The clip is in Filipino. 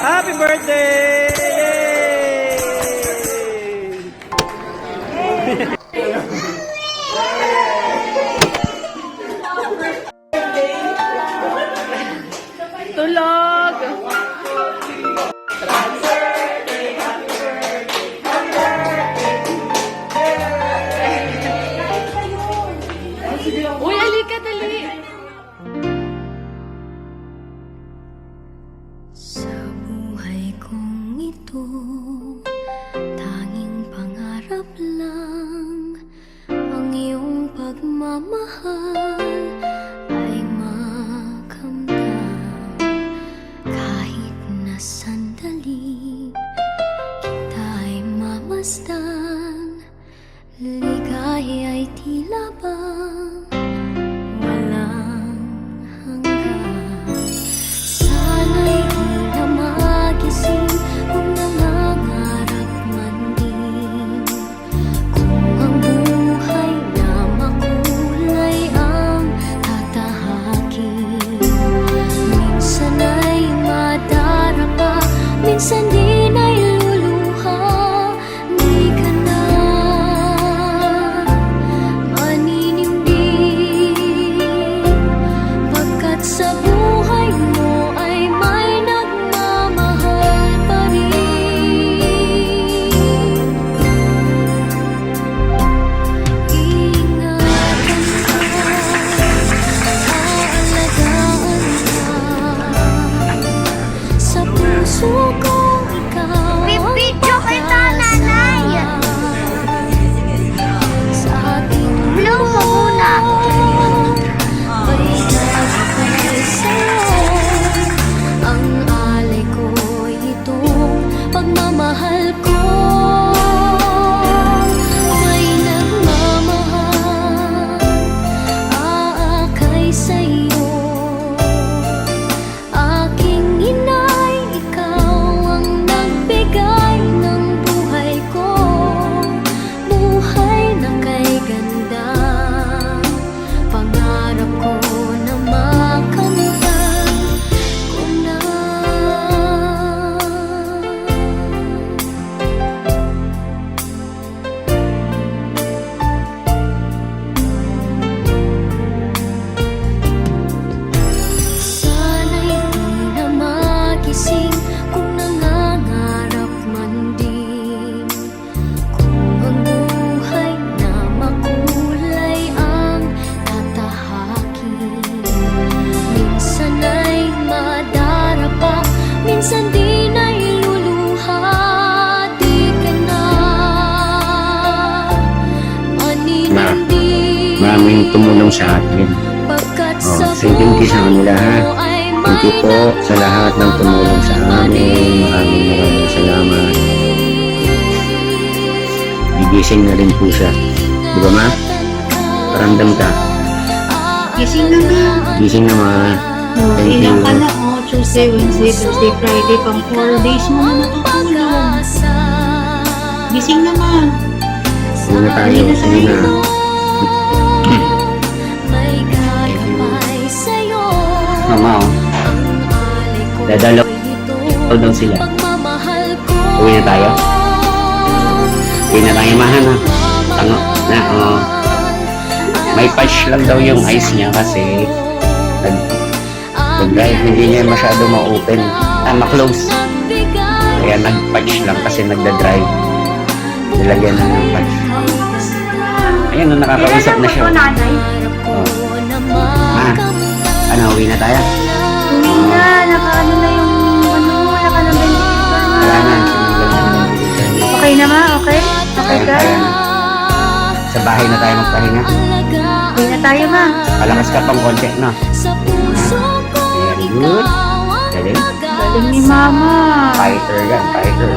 Happy birthday! Tulog! Uy, alika, dali! Sa buhay kong ito, tanging pangarap lang ang iyong pagmamahal ay makamdam. Kahit na sandali kita'y mamasdan, ligaya ay tila bang walang hanggan. Sana'y di na magising kung nangangarap man din, kung ang buhay na makulay ang tatahakin. Minsan ay madarapa, minsan din ay luluha. Di ka na maninindig, pagkat sa buhay mo ay may nagmamahal pa rin. Ingatan ka, aalagaan ka, sa puso ko ikaw ang pag-asa. Sa ating may nagkakay sa'yo, ang alay ko'y itong pagmamahal ko. May nagmamahal, aakay sa'yo. Aking inay, ikaw ang nagbigay ng buhay ko. Buhay na kay ganda, pangarap ko na makamtan ko na. Sana'y di na magising kung nangangarap man din, kung ang buhay na makulay ang tatahakin. Minsan ay madarapa, minsan din ay luluha. Di ka na maninindig, Maraming tumulong sa atin. pagkat Oh, sa thank you sa kanila, ha? buhay mo ay Thank you po sa lahat ng tumulong sa amin. Maraming salamat. Gigising na rin po siya. Di ba, ma? Paramdam ka? Gising na nga. Gising na, ma. Thank you. Ilang ka na, Tuesday, Wednesday, Thursday, Friday, pang 4 days mo na natutulog. Gising na nga. Sige na tayo. Sige na. May gagabay sa'yo. Mama, oh. Dadalaw daw sila. Pagmamahal ko. Uwi na tayo? Uwi na tayo, mahan, ha? Tango na, oh. May patch lang daw yung eyes niya kasi nag-drive, hindi niya masyado ma-open. Ma-close. Kaya nag-patch lang kasi nagda-drive. Nilagyan na ng patch. Ayan, nakakausap na siya. Oh. Ma, ano, uwi na tayo? Uwi na, naka-ano na yung ano mo, naka ng Wala na, sinanggal na. Okay na ma, okay? Okay ka? Ayan. Sa bahay na tayo magpahinga. Uwi na tayo ma. Palakas ka pang konti, no? Very good. Galing. Galing ni mama. Fighter yan, fighter.